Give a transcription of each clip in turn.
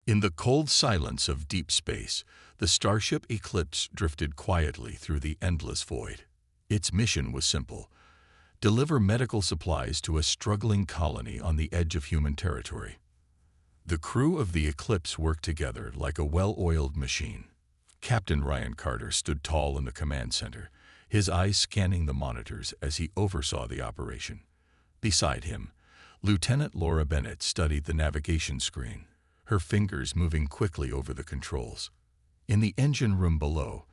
In the cold silence of deep space, the starship Eclipse drifted quietly through the endless void. Its mission was simple: deliver medical supplies to a struggling colony on the edge of human territory. The crew of the Eclipse worked together like a well-oiled machine. Captain Ryan Carter stood tall in the command center, his eyes scanning the monitors as he oversaw the operation. Beside him, Lieutenant Laura Bennett studied the navigation screen, her fingers moving quickly over the controls. In the engine room below,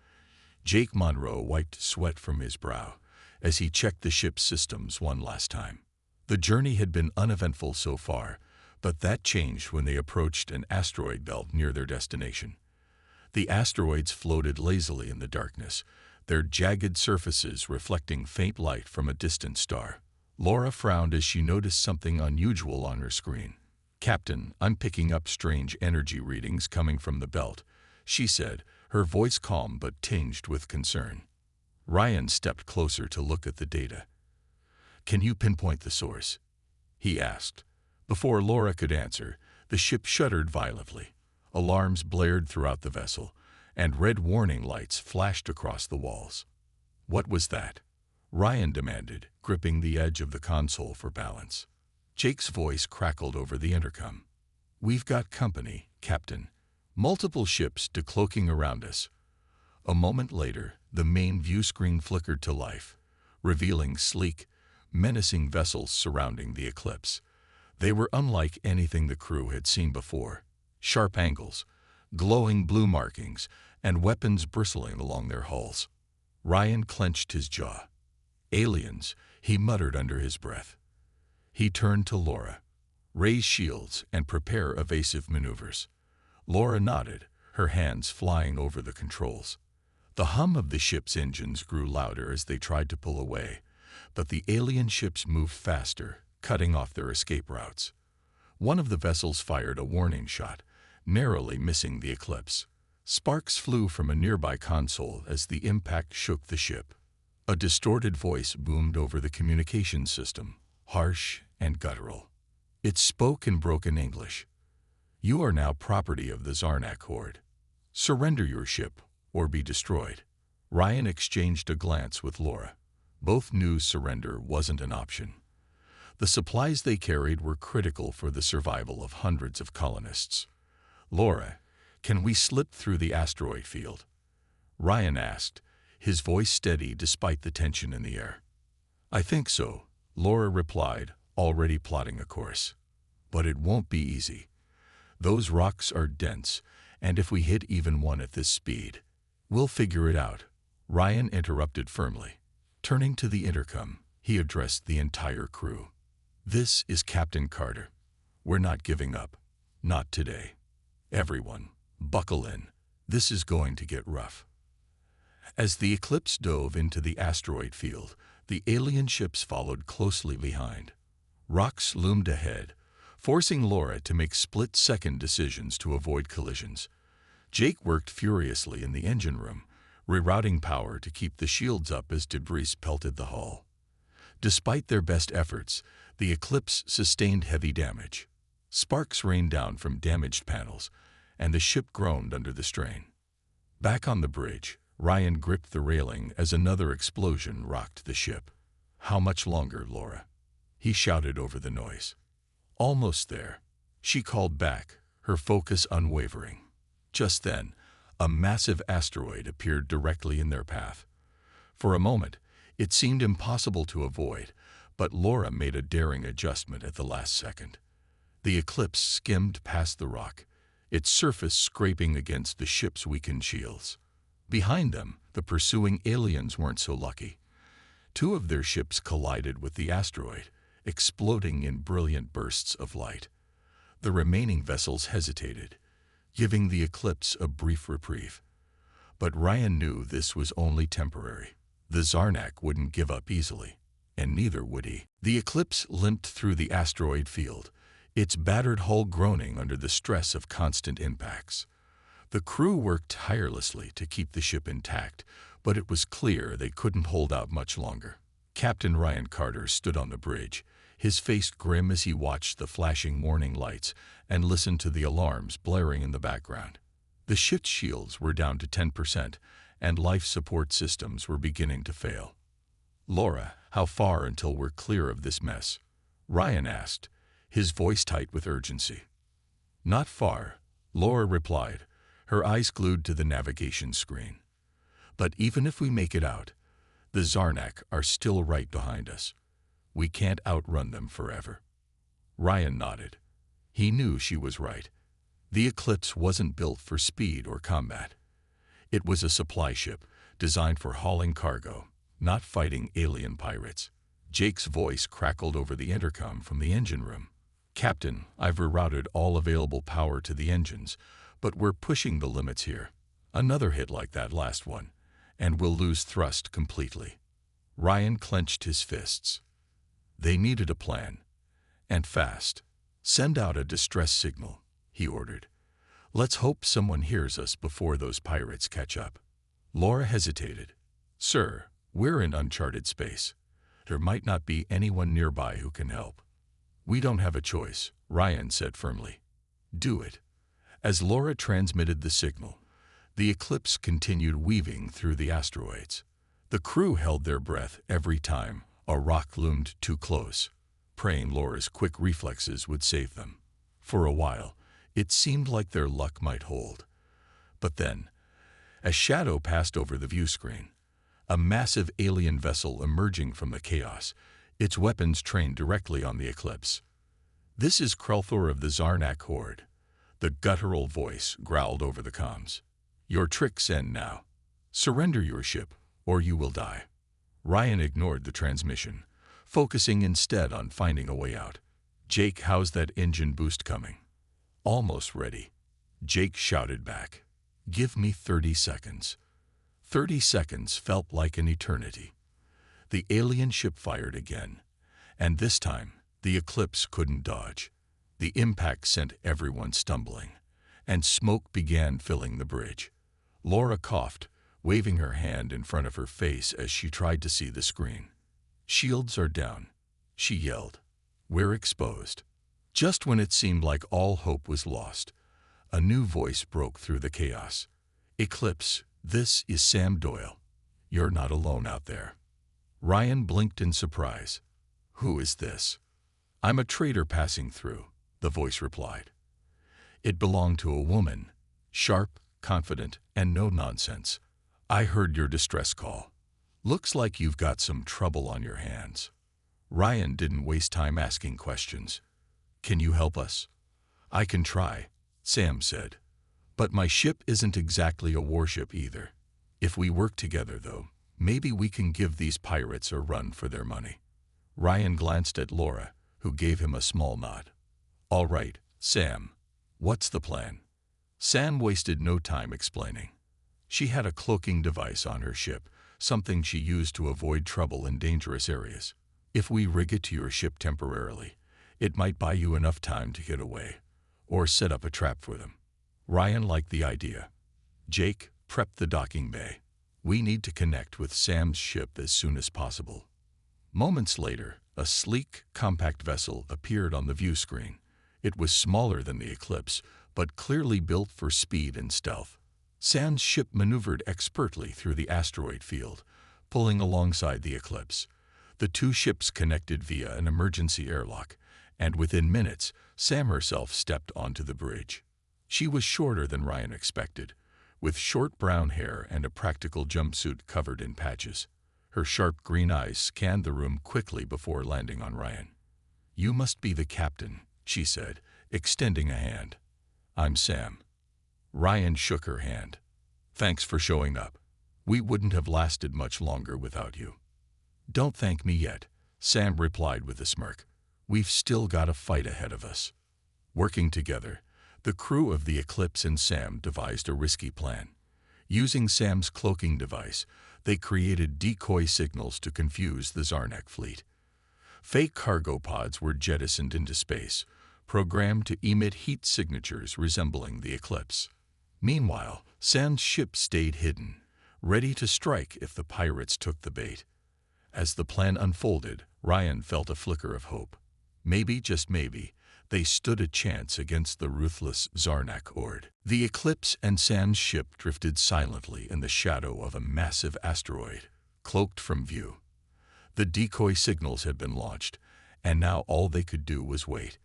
Jake Monroe wiped sweat from his brow as he checked the ship's systems one last time. The journey had been uneventful so far, but that changed when they approached an asteroid belt near their destination. The asteroids floated lazily in the darkness, their jagged surfaces reflecting faint light from a distant star. Laura frowned as she noticed something unusual on her screen. "Captain, I'm picking up strange energy readings coming from the belt," she said, her voice calm but tinged with concern. Ryan stepped closer to look at the data. "Can you pinpoint the source?" he asked. Before Laura could answer, the ship shuddered violently. Alarms blared throughout the vessel, and red warning lights flashed across the walls. "What was that?" Ryan demanded, gripping the edge of the console for balance. Jake's voice crackled over the intercom. "We've got company, Captain. Multiple ships decloaking around us." A moment later, the main view screen flickered to life, revealing sleek, menacing vessels surrounding the Eclipse. They were unlike anything the crew had seen before. Sharp angles, glowing blue markings, and weapons bristling along their hulls. Ryan clenched his jaw. "Aliens," he muttered under his breath. He turned to Laura. "Raise shields and prepare evasive maneuvers." Laura nodded, her hands flying over the controls. The hum of the ship's engines grew louder as they tried to pull away, but the alien ships moved faster, cutting off their escape routes. One of the vessels fired a warning shot, narrowly missing the Eclipse. Sparks flew from a nearby console as the impact shook the ship. A distorted voice boomed over the communication system, harsh and guttural. It spoke in broken English. "You are now property of the Zarnak Horde. Surrender your ship or be destroyed." Ryan exchanged a glance with Laura. Both knew surrender wasn't an option. The supplies they carried were critical for the survival of hundreds of colonists. "Laura, can we slip through the asteroid field?" Ryan asked, his voice steady despite the tension in the air. "I think so," Laura replied, already plotting a course. "But it won't be easy. Those rocks are dense, and if we hit even one at this speed—" "We'll figure it out," Ryan interrupted firmly. Turning to the intercom, he addressed the entire crew. "This is Captain Carter. We're not giving up. Not today. Everyone, buckle in. This is going to get rough." As the Eclipse dove into the asteroid field, the alien ships followed closely behind. Rocks loomed ahead, forcing Laura to make split-second decisions to avoid collisions. Jake worked furiously in the engine room, rerouting power to keep the shields up as debris pelted the hull. Despite their best efforts, the Eclipse sustained heavy damage. Sparks rained down from damaged panels, and the ship groaned under the strain. Back on the bridge, Ryan gripped the railing as another explosion rocked the ship. "How much longer, Laura?" he shouted over the noise. "Almost there," she called back, her focus unwavering. Just then, a massive asteroid appeared directly in their path. For a moment, it seemed impossible to avoid, but Laura made a daring adjustment at the last second. The Eclipse skimmed past the rock, its surface scraping against the ship's weakened shields. Behind them, the pursuing aliens weren't so lucky. Two of their ships collided with the asteroid, exploding in brilliant bursts of light. The remaining vessels hesitated, giving the Eclipse a brief reprieve. But Ryan knew this was only temporary. The Zarnak wouldn't give up easily, and neither would he. The Eclipse limped through the asteroid field, its battered hull groaning under the stress of constant impacts. The crew worked tirelessly to keep the ship intact, but it was clear they couldn't hold out much longer. Captain Ryan Carter stood on the bridge, his face grim as he watched the flashing warning lights and listened to the alarms blaring in the background. The ship's shields were down to 10%, and life support systems were beginning to fail. "Laura, how far until we're clear of this mess?" Ryan asked, his voice tight with urgency. "Not far," Laura replied, her eyes glued to the navigation screen. "But even if we make it out, the Zarnak are still right behind us. We can't outrun them forever." Ryan nodded. He knew she was right. The Eclipse wasn't built for speed or combat. It was a supply ship designed for hauling cargo, not fighting alien pirates. Jake's voice crackled over the intercom from the engine room. "Captain, I've rerouted all available power to the engines, but we're pushing the limits here. Another hit like that last one, and we'll lose thrust completely." Ryan clenched his fists. They needed a plan, and fast. "Send out a distress signal," he ordered. "Let's hope someone hears us before those pirates catch up." Laura hesitated. "Sir, we're in uncharted space. There might not be anyone nearby who can help." "We don't have a choice," Ryan said firmly. "Do it." As Laura transmitted the signal, the Eclipse continued weaving through the asteroids. The crew held their breath every time a rock loomed too close, praying Laura's quick reflexes would save them. For a while, it seemed like their luck might hold. But then, a shadow passed over the view screen. A massive alien vessel emerging from the chaos, its weapons trained directly on the Eclipse. "This is Krelthor of the Zarnak Horde," the guttural voice growled over the comms. "Your tricks end now. Surrender your ship, or you will die." Ryan ignored the transmission, focusing instead on finding a way out. "Jake, how's that engine boost coming?" "Almost ready," Jake shouted back. "Give me 30 seconds." 30 seconds felt like an eternity. The alien ship fired again, and this time the Eclipse couldn't dodge. The impact sent everyone stumbling, and smoke began filling the bridge. Laura coughed, waving her hand in front of her face as she tried to see the screen. "Shields are down," she yelled. "We're exposed." Just when it seemed like all hope was lost, a new voice broke through the chaos. "Eclipse, this is Sam Doyle. You're not alone out there." Ryan blinked in surprise. "Who is this?" "I'm a trader passing through," the voice replied. It belonged to a woman, sharp, confident, and no nonsense. "I heard your distress call. Looks like you've got some trouble on your hands." Ryan didn't waste time asking questions. "Can you help us?" "I can try," Sam said. "But my ship isn't exactly a warship either. If we work together, though, maybe we can give these pirates a run for their money." Ryan glanced at Laura, who gave him a small nod. "All right, Sam. What's the plan?" Sam wasted no time explaining. She had a cloaking device on her ship, something she used to avoid trouble in dangerous areas. "If we rig it to your ship temporarily, it might buy you enough time to get away, or set up a trap for them." Ryan liked the idea. "Jake, prep the docking bay. We need to connect with Sam's ship as soon as possible." Moments later, a sleek, compact vessel appeared on the view screen. It was smaller than the Eclipse, but clearly built for speed and stealth. Sam's ship maneuvered expertly through the asteroid field, pulling alongside the Eclipse. The two ships connected via an emergency airlock, and within minutes, Sam herself stepped onto the bridge. She was shorter than Ryan expected, with short brown hair and a practical jumpsuit covered in patches. Her sharp green eyes scanned the room quickly before landing on Ryan. "You must be the captain," she said, extending a hand. "I'm Sam." Ryan shook her hand. "Thanks for showing up. We wouldn't have lasted much longer without you." "Don't thank me yet," Sam replied with a smirk. "We've still got a fight ahead of us." Working together, the crew of the Eclipse and Sam devised a risky plan. Using Sam's cloaking device, they created decoy signals to confuse the Zarnak fleet. Fake cargo pods were jettisoned into space, programmed to emit heat signatures resembling the Eclipse. Meanwhile, Sam's ship stayed hidden, ready to strike if the pirates took the bait. As the plan unfolded, Ryan felt a flicker of hope. Maybe, just maybe, they stood a chance against the ruthless Zarnak horde. The Eclipse and Sam's ship drifted silently in the shadow of a massive asteroid, cloaked from view. The decoy signals had been launched, and now all they could do was wait.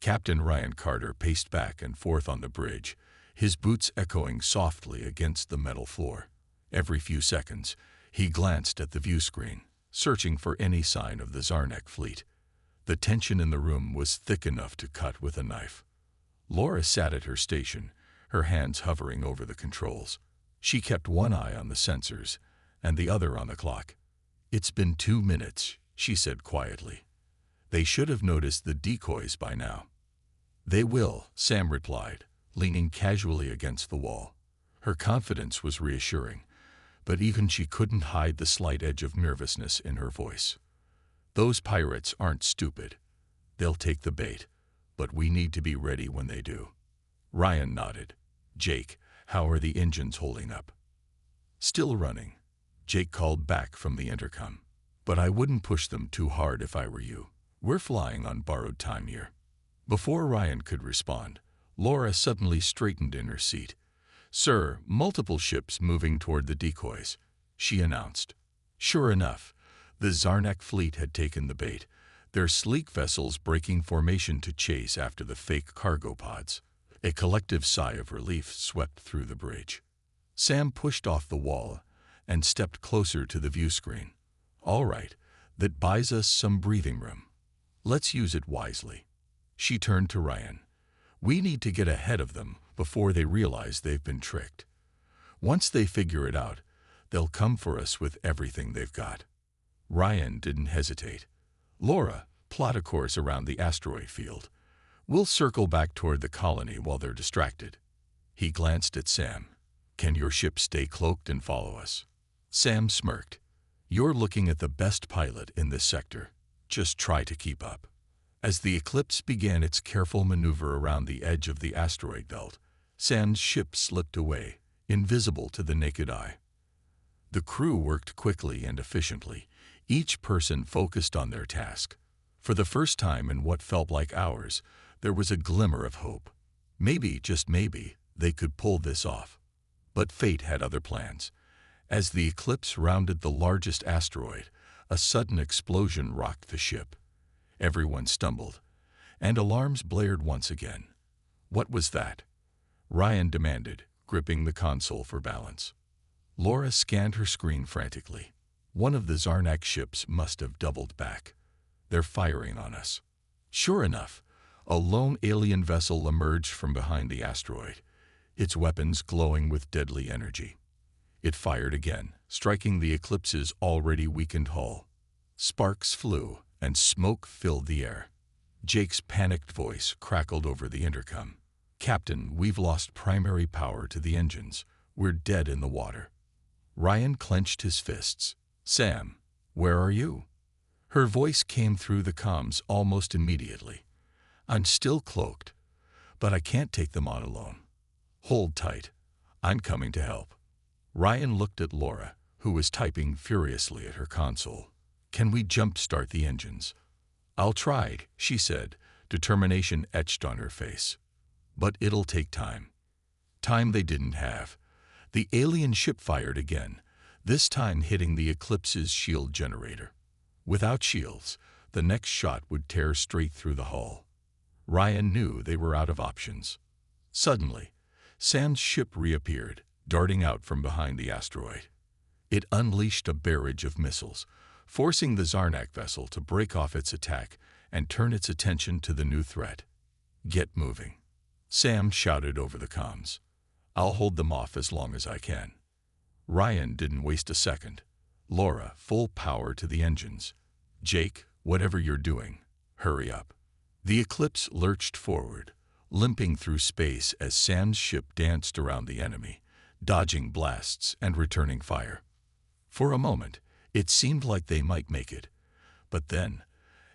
Captain Ryan Carter paced back and forth on the bridge, his boots echoing softly against the metal floor. Every few seconds, he glanced at the view screen, searching for any sign of the Zarnak fleet. The tension in the room was thick enough to cut with a knife. Laura sat at her station, her hands hovering over the controls. She kept one eye on the sensors and the other on the clock. "It's been 2 minutes," she said quietly. "They should have noticed the decoys by now." "They will," Sam replied, leaning casually against the wall. Her confidence was reassuring, but even she couldn't hide the slight edge of nervousness in her voice. "Those pirates aren't stupid. They'll take the bait, but we need to be ready when they do." Ryan nodded. "Jake, how are the engines holding up?" "Still running," Jake called back from the intercom. "But I wouldn't push them too hard if I were you. We're flying on borrowed time here." Before Ryan could respond, Laura suddenly straightened in her seat. "Sir, multiple ships moving toward the decoys," she announced. Sure enough, the Zarnak fleet had taken the bait, their sleek vessels breaking formation to chase after the fake cargo pods. A collective sigh of relief swept through the bridge. Sam pushed off the wall and stepped closer to the view screen. "All right, that buys us some breathing room. Let's use it wisely." She turned to Ryan. "We need to get ahead of them before they realize they've been tricked. Once they figure it out, they'll come for us with everything they've got." Ryan didn't hesitate. "Laura, plot a course around the asteroid field. We'll circle back toward the colony while they're distracted." He glanced at Sam. "Can your ship stay cloaked and follow us?" Sam smirked. "You're looking at the best pilot in this sector. Just try to keep up." As the Eclipse began its careful maneuver around the edge of the asteroid belt, Sam's ship slipped away, invisible to the naked eye. The crew worked quickly and efficiently, each person focused on their task. For the first time in what felt like hours, there was a glimmer of hope. Maybe, just maybe, they could pull this off. But fate had other plans. As the Eclipse rounded the largest asteroid, a sudden explosion rocked the ship. Everyone stumbled, and alarms blared once again. "What was that?" Ryan demanded, gripping the console for balance. Laura scanned her screen frantically. "One of the Zarnak ships must have doubled back. They're firing on us." Sure enough, a lone alien vessel emerged from behind the asteroid, its weapons glowing with deadly energy. It fired again, striking the Eclipse's already weakened hull. Sparks flew, and smoke filled the air. Jake's panicked voice crackled over the intercom. "Captain, we've lost primary power to the engines. We're dead in the water." Ryan clenched his fists. "Sam, where are you?" Her voice came through the comms almost immediately. "I'm still cloaked, but I can't take them on alone. Hold tight. I'm coming to help." Ryan looked at Laura, who was typing furiously at her console. "Can we jump-start the engines?" "I'll try," she said, determination etched on her face. "But it'll take time." Time they didn't have. The alien ship fired again, this time hitting the Eclipse's shield generator. Without shields, the next shot would tear straight through the hull. Ryan knew they were out of options. Suddenly, Sam's ship reappeared, darting out from behind the asteroid. It unleashed a barrage of missiles, forcing the Zarnak vessel to break off its attack and turn its attention to the new threat. "Get moving," Sam shouted over the comms. "I'll hold them off as long as I can." Ryan didn't waste a second. "Laura, full power to the engines. Jake, whatever you're doing, hurry up." The Eclipse lurched forward, limping through space as Sam's ship danced around the enemy, dodging blasts and returning fire. For a moment, it seemed like they might make it. But then,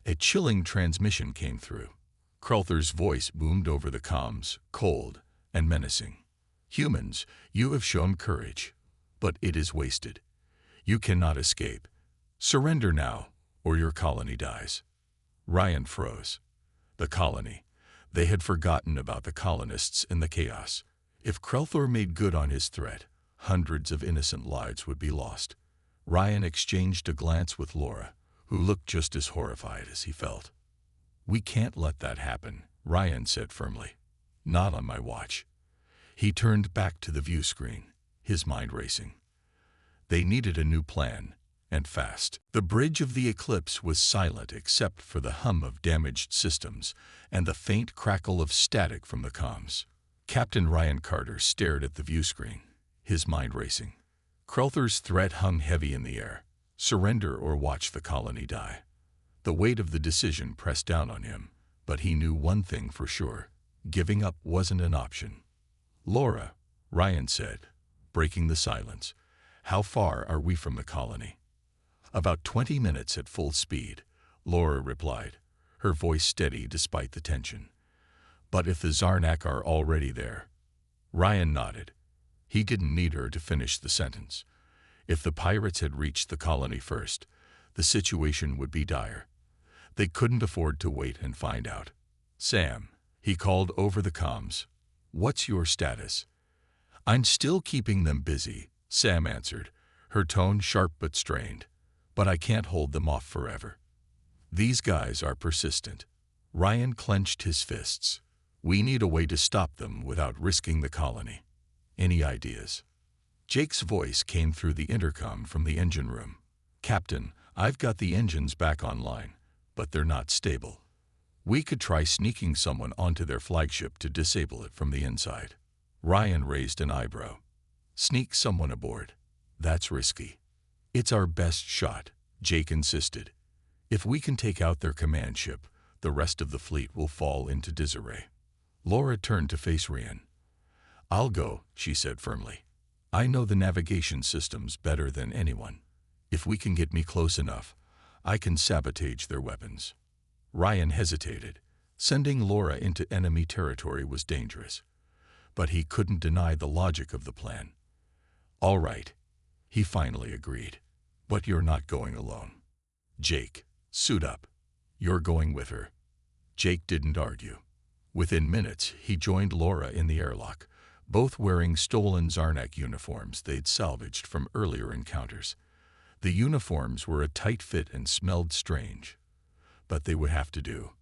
a chilling transmission came through. Crowther's voice boomed over the comms, cold and menacing. "Humans, you have shown courage, but it is wasted. You cannot escape. Surrender now, or your colony dies." Ryan froze. The colony. They had forgotten about the colonists in the chaos. If Krelthor made good on his threat, hundreds of innocent lives would be lost. Ryan exchanged a glance with Laura, who looked just as horrified as he felt. "We can't let that happen," Ryan said firmly. "Not on my watch." He turned back to the view screen, his mind racing. They needed a new plan, and fast. The bridge of the Eclipse was silent except for the hum of damaged systems and the faint crackle of static from the comms. Captain Ryan Carter stared at the view screen, his mind racing. Krelthor's threat hung heavy in the air. Surrender or watch the colony die. The weight of the decision pressed down on him, but he knew one thing for sure. Giving up wasn't an option. "Laura," Ryan said, breaking the silence, "how far are we from the colony?" "About 20 minutes at full speed," Laura replied, her voice steady despite the tension. "But if the Zarnak are already there?" Ryan nodded. He didn't need her to finish the sentence. If the pirates had reached the colony first, the situation would be dire. They couldn't afford to wait and find out. "Sam," he called over the comms, "what's your status?" "I'm still keeping them busy," Sam answered, her tone sharp but strained. "But I can't hold them off forever. These guys are persistent." Ryan clenched his fists. "We need a way to stop them without risking the colony. Any ideas?" Jake's voice came through the intercom from the engine room. "Captain, I've got the engines back online, but they're not stable. We could try sneaking someone onto their flagship to disable it from the inside." Ryan raised an eyebrow. "Sneak someone aboard? That's risky." "It's our best shot," Jake insisted. "If we can take out their command ship, the rest of the fleet will fall into disarray." Laura turned to face Ryan. "I'll go," she said firmly. "I know the navigation systems better than anyone. If we can get me close enough, I can sabotage their weapons." Ryan hesitated. Sending Laura into enemy territory was dangerous. But he couldn't deny the logic of the plan. "All right," he finally agreed. "But you're not going alone. Jake, suit up. You're going with her." Jake didn't argue. Within minutes, he joined Laura in the airlock, both wearing stolen Zarnak uniforms they'd salvaged from earlier encounters. The uniforms were a tight fit and smelled strange. But they would have to do.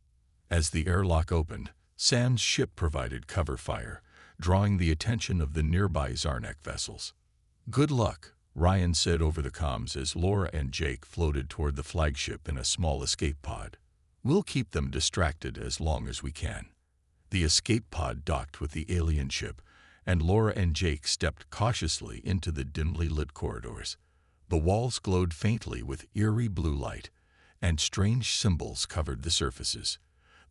As the airlock opened, Sam's ship provided cover fire, drawing the attention of the nearby Zarnak vessels. "Good luck," Ryan said over the comms as Laura and Jake floated toward the flagship in a small escape pod. "We'll keep them distracted as long as we can." The escape pod docked with the alien ship, and Laura and Jake stepped cautiously into the dimly lit corridors. The walls glowed faintly with eerie blue light, and strange symbols covered the surfaces.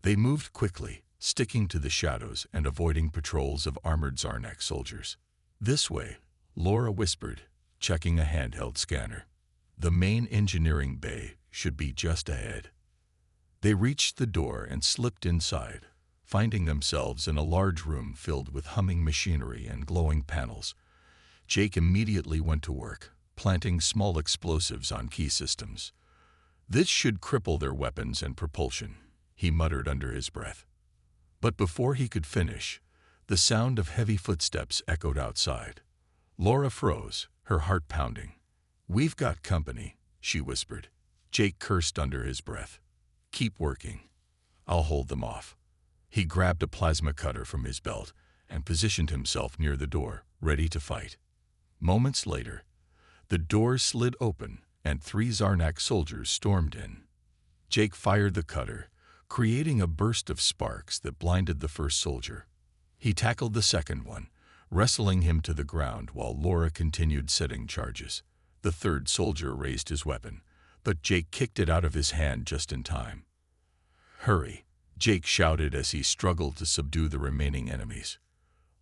They moved quickly, sticking to the shadows and avoiding patrols of armored Zarnak soldiers. "This way," Laura whispered, checking a handheld scanner. "The main engineering bay should be just ahead." They reached the door and slipped inside, finding themselves in a large room filled with humming machinery and glowing panels. Jake immediately went to work, planting small explosives on key systems. "This should cripple their weapons and propulsion," he muttered under his breath. But before he could finish, the sound of heavy footsteps echoed outside. Laura froze, her heart pounding. "We've got company," she whispered. Jake cursed under his breath. "Keep working. I'll hold them off." He grabbed a plasma cutter from his belt and positioned himself near the door, ready to fight. Moments later, the door slid open and 3 Zarnak soldiers stormed in. Jake fired the cutter, creating a burst of sparks that blinded the first soldier. He tackled the second one, wrestling him to the ground while Laura continued setting charges. The third soldier raised his weapon, but Jake kicked it out of his hand just in time. "Hurry," Jake shouted as he struggled to subdue the remaining enemies.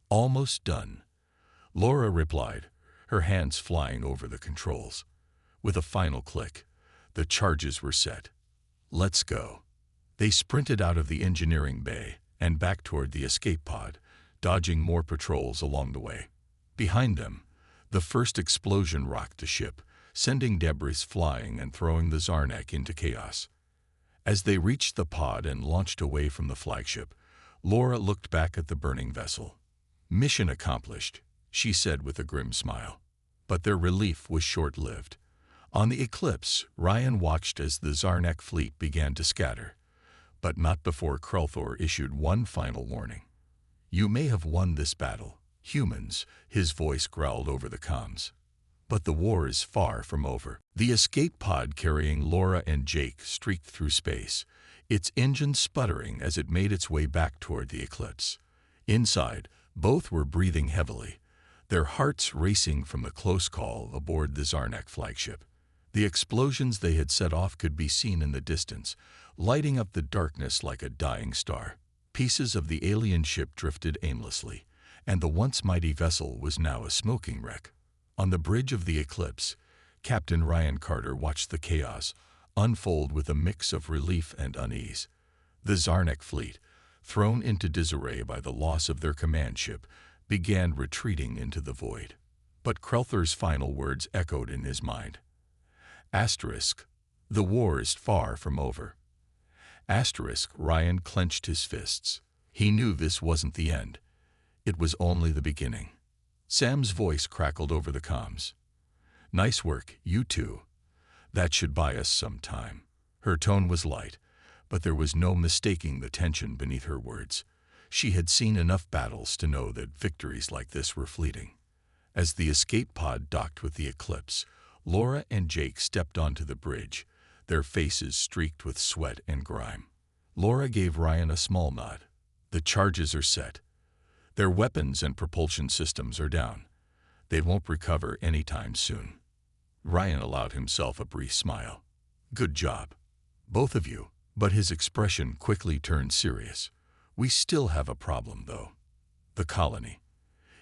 "Almost done," Laura replied, her hands flying over the controls. With a final click, the charges were set. "Let's go." They sprinted out of the engineering bay and back toward the escape pod, dodging more patrols along the way. Behind them, the first explosion rocked the ship, sending debris flying and throwing the Zarnak into chaos. As they reached the pod and launched away from the flagship, Laura looked back at the burning vessel. "Mission accomplished," she said with a grim smile. But their relief was short-lived. On the Eclipse, Ryan watched as the Zarnak fleet began to scatter, but not before Krelthor issued one final warning. "You may have won this battle, humans," his voice growled over the comms. "But the war is far from over." The escape pod carrying Laura and Jake streaked through space, its engine sputtering as it made its way back toward the Eclipse. Inside, both were breathing heavily, their hearts racing from the close call aboard the Zarnak flagship. The explosions they had set off could be seen in the distance, lighting up the darkness like a dying star. Pieces of the alien ship drifted aimlessly, and the once mighty vessel was now a smoking wreck. On the bridge of the Eclipse, Captain Ryan Carter watched the chaos unfold with a mix of relief and unease. The Zarnak fleet, thrown into disarray by the loss of their command ship, began retreating into the void. But Krelthor's final words echoed in his mind. Asterisk, "The war is far from over." Asterisk, Ryan clenched his fists. He knew this wasn't the end. It was only the beginning. Sam's voice crackled over the comms. "Nice work, you two. That should buy us some time." Her tone was light, but there was no mistaking the tension beneath her words. She had seen enough battles to know that victories like this were fleeting. As the escape pod docked with the Eclipse, Laura and Jake stepped onto the bridge, their faces streaked with sweat and grime. Laura gave Ryan a small nod. "The charges are set. Their weapons and propulsion systems are down. They won't recover anytime soon." Ryan allowed himself a brief smile. "Good job, both of you." But his expression quickly turned serious. "We still have a problem, though. The colony.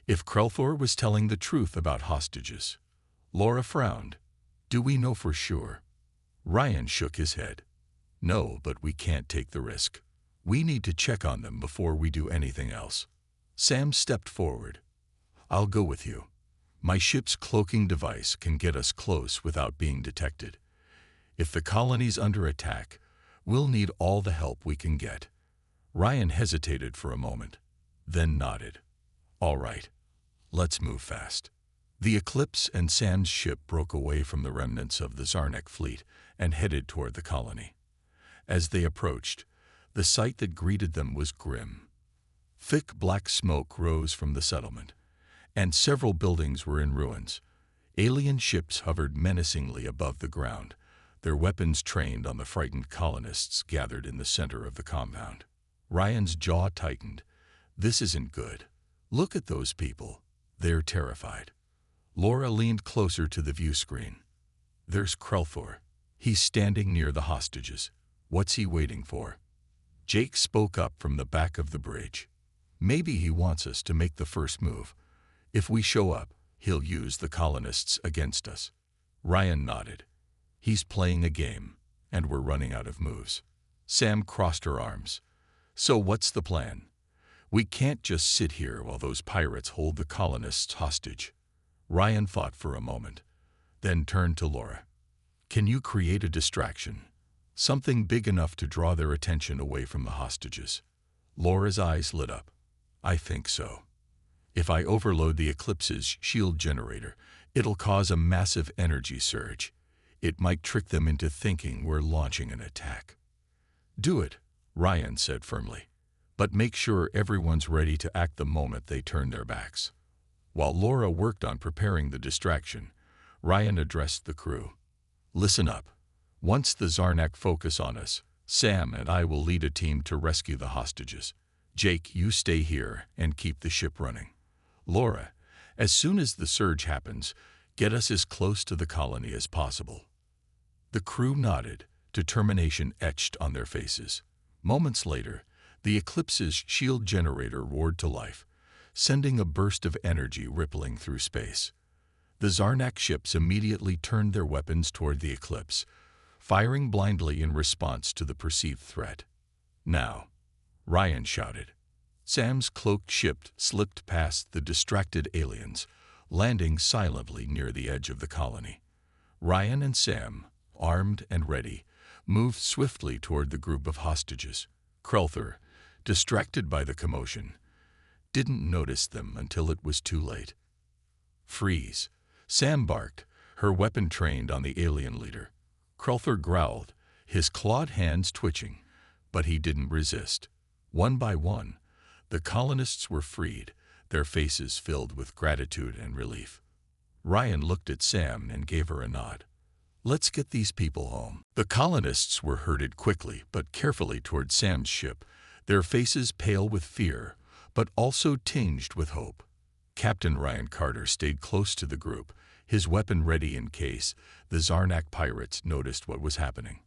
If Krelthor was telling the truth about hostages." Laura frowned. "Do we know for sure?" Ryan shook his head. "No, but we can't take the risk. We need to check on them before we do anything else." Sam stepped forward. "I'll go with you. My ship's cloaking device can get us close without being detected. If the colony's under attack, we'll need all the help we can get." Ryan hesitated for a moment, then nodded. "All right, let's move fast." The Eclipse and Sam's ship broke away from the remnants of the Zarnak fleet and headed toward the colony. As they approached, the sight that greeted them was grim. Thick black smoke rose from the settlement, and several buildings were in ruins. Alien ships hovered menacingly above the ground, their weapons trained on the frightened colonists gathered in the center of the compound. Ryan's jaw tightened. "This isn't good. Look at those people. They're terrified." Laura leaned closer to the view screen. "There's Krelthor. He's standing near the hostages. What's he waiting for?" Jake spoke up from the back of the bridge. "Maybe he wants us to make the first move. If we show up, he'll use the colonists against us." Ryan nodded. "He's playing a game, and we're running out of moves." Sam crossed her arms. "So what's the plan? We can't just sit here while those pirates hold the colonists hostage." Ryan thought for a moment, then turned to Laura. "Can you create a distraction? Something big enough to draw their attention away from the hostages?" Laura's eyes lit up. "I think so. If I overload the Eclipse's shield generator, it'll cause a massive energy surge. It might trick them into thinking we're launching an attack." "Do it," Ryan said firmly. "But make sure everyone's ready to act the moment they turn their backs." While Laura worked on preparing the distraction, Ryan addressed the crew. "Listen up. Once the Zarnak focus on us, Sam and I will lead a team to rescue the hostages. Jake, you stay here and keep the ship running. Laura, as soon as the surge happens, get us as close to the colony as possible." The crew nodded, determination etched on their faces. Moments later, the Eclipse's shield generator roared to life, sending a burst of energy rippling through space. The Zarnak ships immediately turned their weapons toward the Eclipse, firing blindly in response to the perceived threat. "Now," Ryan shouted. Sam's cloaked ship slipped past the distracted aliens, landing silently near the edge of the colony. Ryan and Sam, armed and ready, moved swiftly toward the group of hostages. Krelther, distracted by the commotion, didn't notice them until it was too late. "Freeze!" Sam barked, her weapon trained on the alien leader. Krelther growled, his clawed hands twitching, but he didn't resist. One by one, the colonists were freed, their faces filled with gratitude and relief. Ryan looked at Sam and gave her a nod. "Let's get these people home." The colonists were herded quickly but carefully toward Sam's ship, their faces pale with fear, but also tinged with hope. Captain Ryan Carter stayed close to the group, his weapon ready in case the Zarnak pirates noticed what was happening.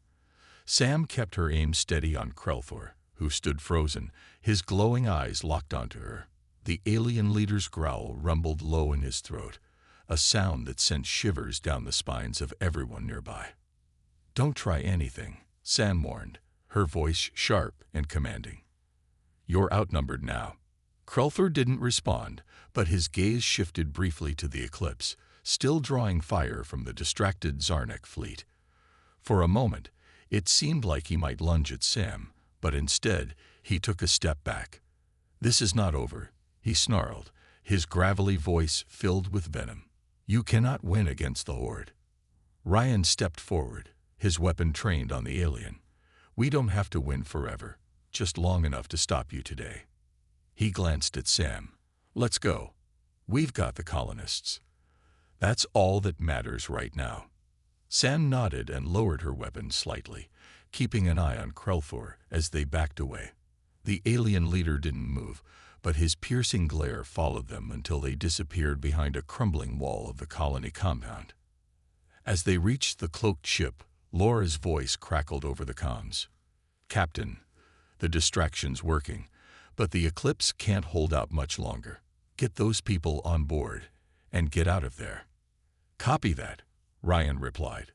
Sam kept her aim steady on Krelther, who stood frozen, his glowing eyes locked onto her. The alien leader's growl rumbled low in his throat, a sound that sent shivers down the spines of everyone nearby. "Don't try anything," Sam warned, her voice sharp and commanding. "You're outnumbered now." Krelther didn't respond, but his gaze shifted briefly to the Eclipse, still drawing fire from the distracted Zarnak fleet. For a moment, it seemed like he might lunge at Sam, but instead, he took a step back. "This is not over," he snarled, his gravelly voice filled with venom. "You cannot win against the Horde." Ryan stepped forward, his weapon trained on the alien. "We don't have to win forever, just long enough to stop you today." He glanced at Sam. "Let's go. We've got the colonists. That's all that matters right now." Sam nodded and lowered her weapon slightly, keeping an eye on Krelther as they backed away. The alien leader didn't move, but his piercing glare followed them until they disappeared behind a crumbling wall of the colony compound. As they reached the cloaked ship, Laura's voice crackled over the comms. "Captain, the distraction's working, but the Eclipse can't hold out much longer. Get those people on board and get out of there." "Copy that," Ryan replied.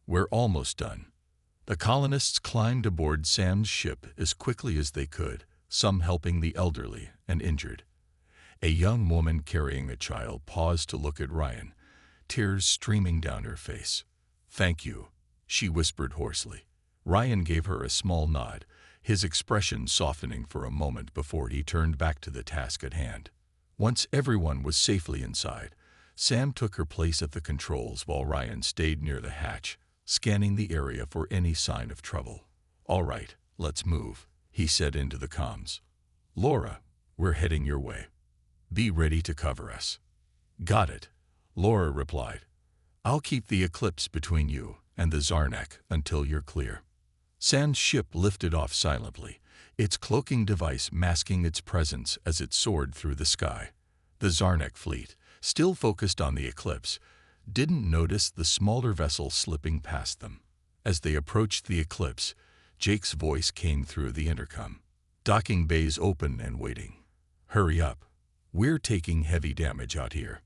"We're almost done." The colonists climbed aboard Sam's ship as quickly as they could, some helping the elderly and injured. A young woman carrying a child paused to look at Ryan, tears streaming down her face. "Thank you," she whispered hoarsely. Ryan gave her a small nod, his expression softening for a moment before he turned back to the task at hand. Once everyone was safely inside, Sam took her place at the controls while Ryan stayed near the hatch, scanning the area for any sign of trouble. "All right, let's move," he said into the comms. "Laura, we're heading your way. Be ready to cover us." "Got it," Laura replied. "I'll keep the Eclipse between you and the Zarnak until you're clear." Sam's ship lifted off silently, its cloaking device masking its presence as it soared through the sky. The Zarnak fleet, still focused on the Eclipse, didn't notice the smaller vessel slipping past them. As they approached the Eclipse, Jake's voice came through the intercom. "Docking bays open and waiting. Hurry up. We're taking heavy damage out here."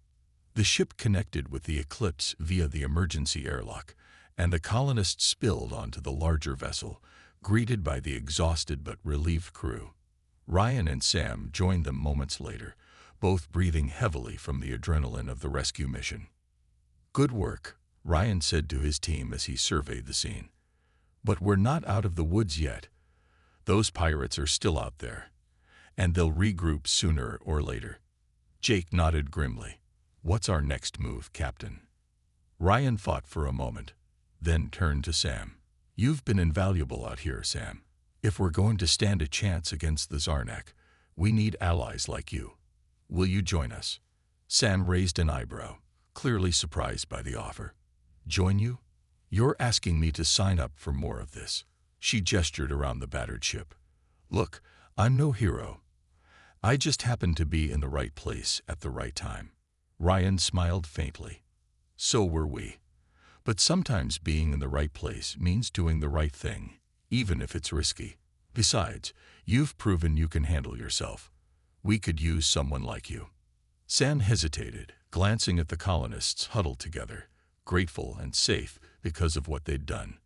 The ship connected with the Eclipse via the emergency airlock, and the colonists spilled onto the larger vessel, greeted by the exhausted but relieved crew. Ryan and Sam joined them moments later, both breathing heavily from the adrenaline of the rescue mission. "Good work," Ryan said to his team as he surveyed the scene. "But we're not out of the woods yet. Those pirates are still out there, and they'll regroup sooner or later." Jake nodded grimly. "What's our next move, Captain?" Ryan thought for a moment, then turned to Sam. "You've been invaluable out here, Sam. If we're going to stand a chance against the Zarnak, we need allies like you. Will you join us?" Sam raised an eyebrow, clearly surprised by the offer. "Join you? You're asking me to sign up for more of this." She gestured around the battered ship. "Look, I'm no hero. I just happened to be in the right place at the right time." Ryan smiled faintly. "So were we. But sometimes being in the right place means doing the right thing, even if it's risky. Besides, you've proven you can handle yourself. We could use someone like you." Sam hesitated, glancing at the colonists huddled together, grateful and safe because of what they'd done.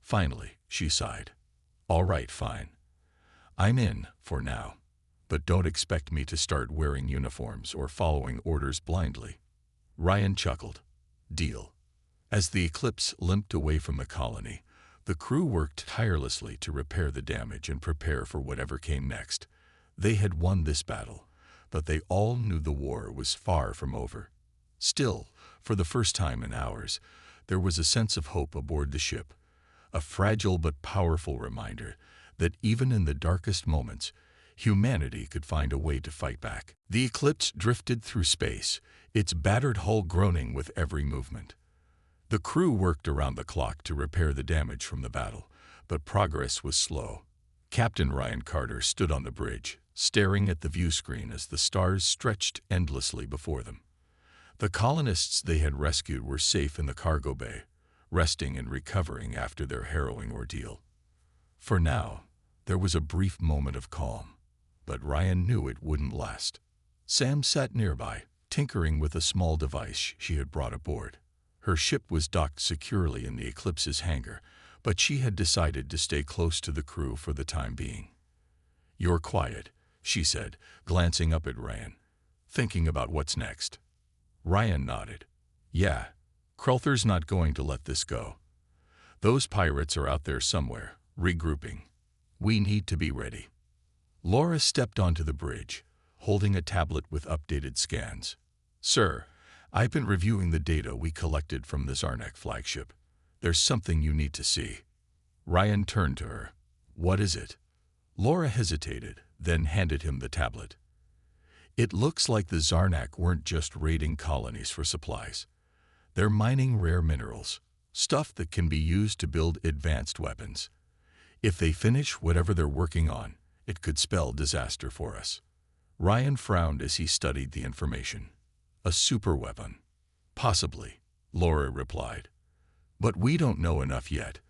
Finally, she sighed. "All right, fine. I'm in for now, but don't expect me to start wearing uniforms or following orders blindly." Ryan chuckled. "Deal." As the Eclipse limped away from the colony, The crew worked tirelessly to repair the damage and prepare for whatever came next. They had won this battle, but they all knew the war was far from over. Still, for the first time in hours, there was a sense of hope aboard the ship, a fragile but powerful reminder that even in the darkest moments, humanity could find a way to fight back. The Eclipse drifted through space, its battered hull groaning with every movement. The crew worked around the clock to repair the damage from the battle, but progress was slow. Captain Ryan Carter stood on the bridge, staring at the view screen as the stars stretched endlessly before them. The colonists they had rescued were safe in the cargo bay, resting and recovering after their harrowing ordeal. For now, there was a brief moment of calm, but Ryan knew it wouldn't last. Sam sat nearby, tinkering with a small device she had brought aboard. Her ship was docked securely in the Eclipse's hangar, but she had decided to stay close to the crew for the time being. "You're quiet," she said, glancing up at Ryan, thinking about what's next. Ryan nodded. "Yeah, Krulther's not going to let this go. Those pirates are out there somewhere, regrouping. We need to be ready." Laura stepped onto the bridge, holding a tablet with updated scans. "Sir, I've been reviewing the data we collected from the Zarnak flagship. There's something you need to see." Ryan turned to her. "What is it?" Laura hesitated, then handed him the tablet. "It looks like the Zarnak weren't just raiding colonies for supplies. They're mining rare minerals, stuff that can be used to build advanced weapons. If they finish whatever they're working on, it could spell disaster for us." Ryan frowned as he studied the information. "A superweapon?" "Possibly," Laura replied. "But we don't know enough yet.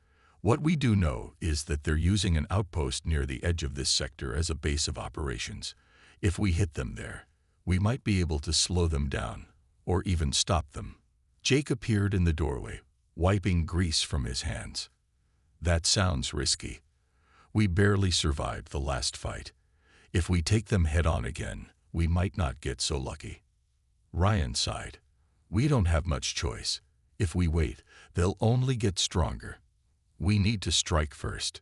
What we do know is that they're using an outpost near the edge of this sector as a base of operations. If we hit them there, we might be able to slow them down, or even stop them." Jake appeared in the doorway, wiping grease from his hands. "That sounds risky. We barely survived the last fight. If we take them head-on again, we might not get so lucky." Ryan sighed. "We don't have much choice. If we wait, they'll only get stronger. We need to strike first."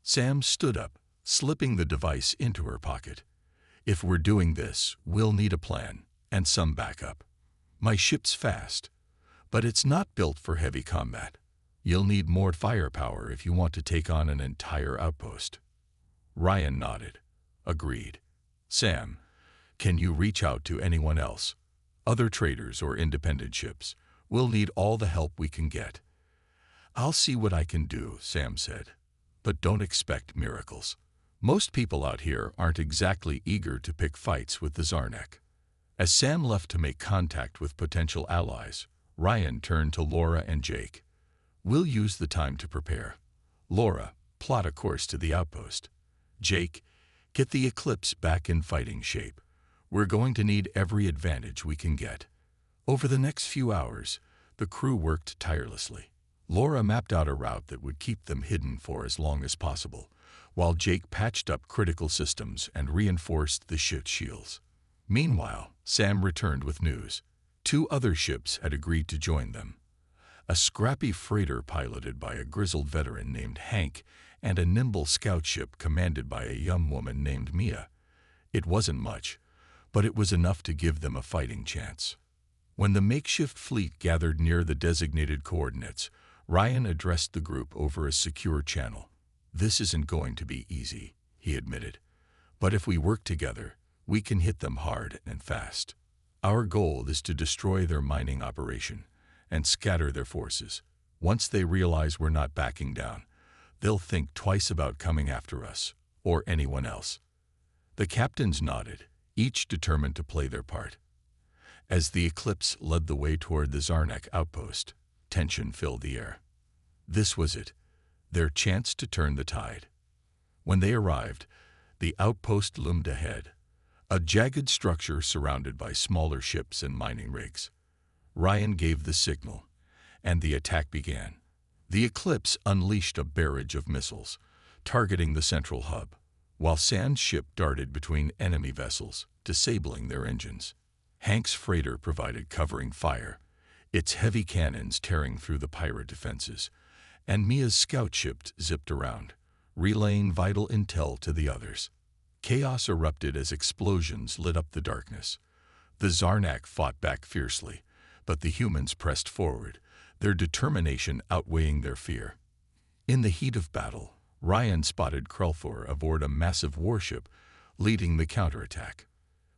Sam stood up, slipping the device into her pocket. "If we're doing this, we'll need a plan, and some backup. My ship's fast, but it's not built for heavy combat. You'll need more firepower if you want to take on an entire outpost." Ryan nodded. "Agreed. Sam, can you reach out to anyone else? Other traders or independent ships? We'll need all the help we can get." "I'll see what I can do," Sam said. "But don't expect miracles. Most people out here aren't exactly eager to pick fights with the Zarnak." As Sam left to make contact with potential allies, Ryan turned to Laura and Jake. "We'll use the time to prepare. Laura, plot a course to the outpost. Jake, get the Eclipse back in fighting shape. We're going to need every advantage we can get." Over the next few hours, the crew worked tirelessly. Laura mapped out a route that would keep them hidden for as long as possible, while Jake patched up critical systems and reinforced the ship's shields. Meanwhile, Sam returned with news. 2 other ships had agreed to join them. A scrappy freighter piloted by a grizzled veteran named Hank, and a nimble scout ship commanded by a young woman named Mia. It wasn't much, but it was enough to give them a fighting chance. When the makeshift fleet gathered near the designated coordinates, Ryan addressed the group over a secure channel. "This isn't going to be easy," he admitted. "But if we work together, we can hit them hard and fast. Our goal is to destroy their mining operation and scatter their forces. Once they realize we're not backing down, they'll think twice about coming after us or anyone else." The captains nodded, each determined to play their part. As the Eclipse led the way toward the Zarnak outpost, tension filled the air. This was it, their chance to turn the tide. When they arrived, the outpost loomed ahead, a jagged structure surrounded by smaller ships and mining rigs. Ryan gave the signal, and the attack began. The Eclipse unleashed a barrage of missiles, targeting the central hub, while Sam's ship darted between enemy vessels, disabling their engines. Hank's freighter provided covering fire, its heavy cannons tearing through the pirate defenses, and Mia's scout ship zipped around, relaying vital intel to the others. Chaos erupted as explosions lit up the darkness. The Zarnak fought back fiercely, but the humans pressed forward, their determination outweighing their fear. In the heat of battle, Ryan spotted Krelthor aboard a massive warship, leading the counterattack.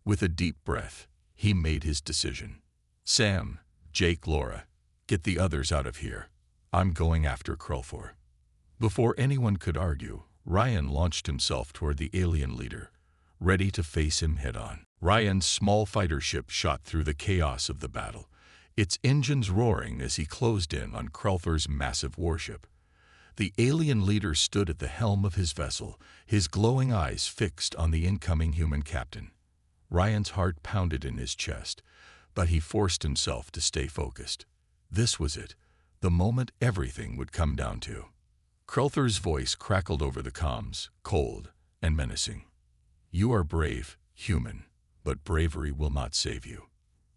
With a deep breath, he made his decision. Sam, Jake, Laura, get the others out of here. I'm going after Krelthor. Before anyone could argue, Ryan launched himself toward the alien leader, ready to face him head-on. Ryan's small fighter ship shot through the chaos of the battle, its engines roaring as he closed in on Krelthor's massive warship. The alien leader stood at the helm of his vessel, his glowing eyes fixed on the incoming human captain. Ryan's heart pounded in his chest, but he forced himself to stay focused. This was it, the moment everything would come down to. Krelthor's voice crackled over the comms, cold and menacing. You are brave, human, but bravery will not save you.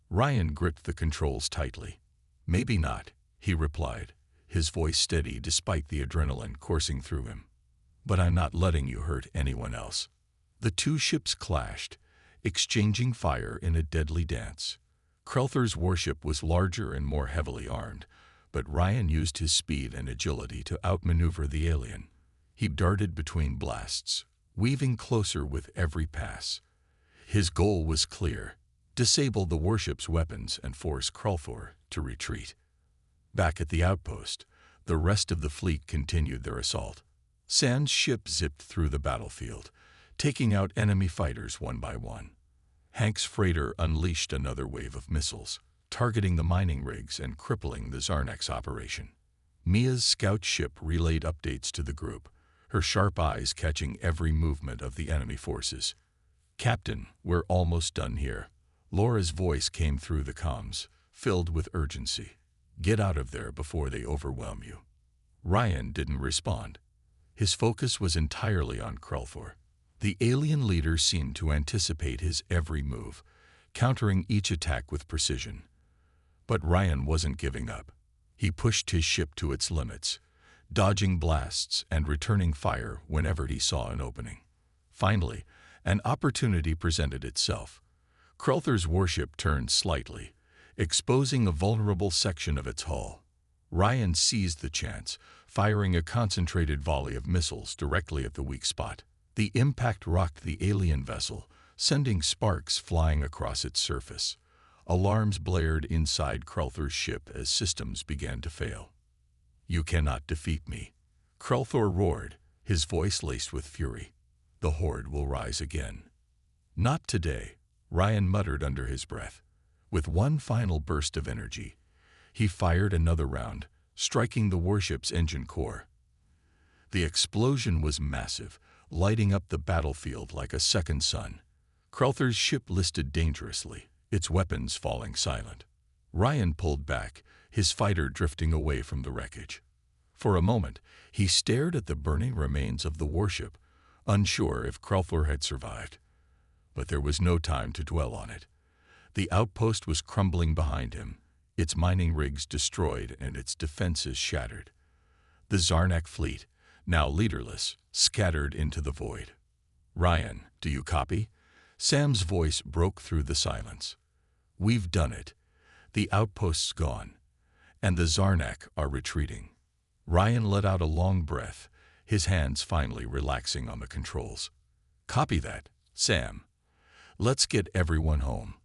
Ryan gripped the controls tightly. Maybe not, he replied, his voice steady despite the adrenaline coursing through him. But I'm not letting you hurt anyone else. The two ships clashed, exchanging fire in a deadly dance. Krelthor's warship was larger and more heavily armed, but Ryan used his speed and agility to outmaneuver the alien. He darted between blasts, weaving closer with every pass. His goal was clear: disable the warship's weapons and force Krelthor to retreat. Back at the outpost, the rest of the fleet continued their assault. Sam's ship zipped through the battlefield, taking out enemy fighters one by one. Hank's freighter unleashed another wave of missiles, targeting the mining rigs and crippling the Zarnak's operation. Mia's scout ship relayed updates to the group, her sharp eyes catching every movement of the enemy forces. Captain, we're almost done here. Laura's voice came through the comms, filled with urgency. Get out of there before they overwhelm you. Ryan didn't respond. His focus was entirely on Krelthor. The alien leader seemed to anticipate his every move, countering each attack with precision. But Ryan wasn't giving up. He pushed his ship to its limits, dodging blasts and returning fire whenever he saw an opening. Finally, an opportunity presented itself. Krelthor's warship turned slightly, exposing a vulnerable section of its hull. Ryan seized the chance, firing a concentrated volley of missiles directly at the weak spot. The impact rocked the alien vessel, sending sparks flying across its surface. Alarms blared inside Krelthor's ship as systems began to fail. You cannot defeat me, Krelthor roared, his voice laced with fury. The Horde will rise again. Not today, Ryan muttered under his breath. With one final burst of energy, he fired another round, striking the warship's engine core. The explosion was massive, lighting up the battlefield like a second sun. Krelthor's ship listed dangerously, its weapons falling silent. Ryan pulled back, his fighter drifting away from the wreckage. For a moment, he stared at the burning remains of the warship, unsure if Krelthor had survived. But there was no time to dwell on it. The outpost was crumbling behind him, its mining rigs destroyed and its defenses shattered. The Zarnak fleet, now leaderless, scattered into the void. Ryan, do you copy? Sam's voice broke through the silence. We've done it. The outpost's gone, and the Zarnak are retreating. Ryan let out a long breath, his hands finally relaxing on the controls. Copy that, Sam. Let's get everyone home.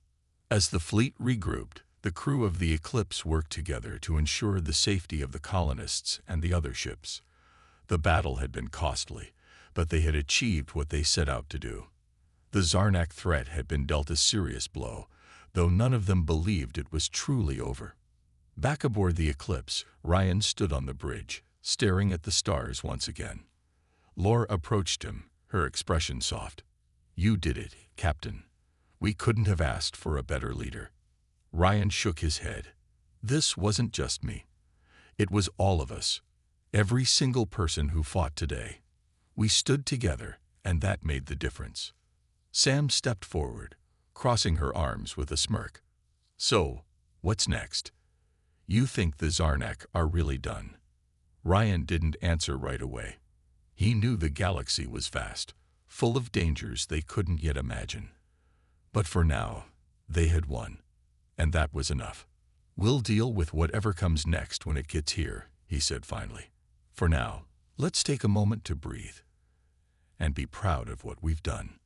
As the fleet regrouped, the crew of the Eclipse worked together to ensure the safety of the colonists and the other ships. The battle had been costly, but they had achieved what they set out to do. The Zarnak threat had been dealt a serious blow, though none of them believed it was truly over. Back aboard the Eclipse, Ryan stood on the bridge, staring at the stars once again. Laura approached him, her expression soft. You did it, Captain. We couldn't have asked for a better leader. Ryan shook his head. This wasn't just me. It was all of us. Every single person who fought today. We stood together, and that made the difference. Sam stepped forward, crossing her arms with a smirk. So, what's next? You think the Zarnak are really done? Ryan didn't answer right away. He knew the galaxy was vast, full of dangers they couldn't yet imagine. But for now, they had won, and that was enough. "We'll deal with whatever comes next when it gets here," he said finally. "For now, let's take a moment to breathe and be proud of what we've done."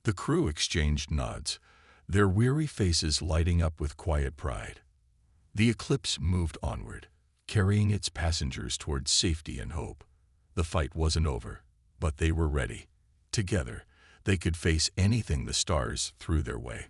The crew exchanged nods, their weary faces lighting up with quiet pride. The Eclipse moved onward, carrying its passengers towards safety and hope. The fight wasn't over, but they were ready. Together, they could face anything the stars threw their way.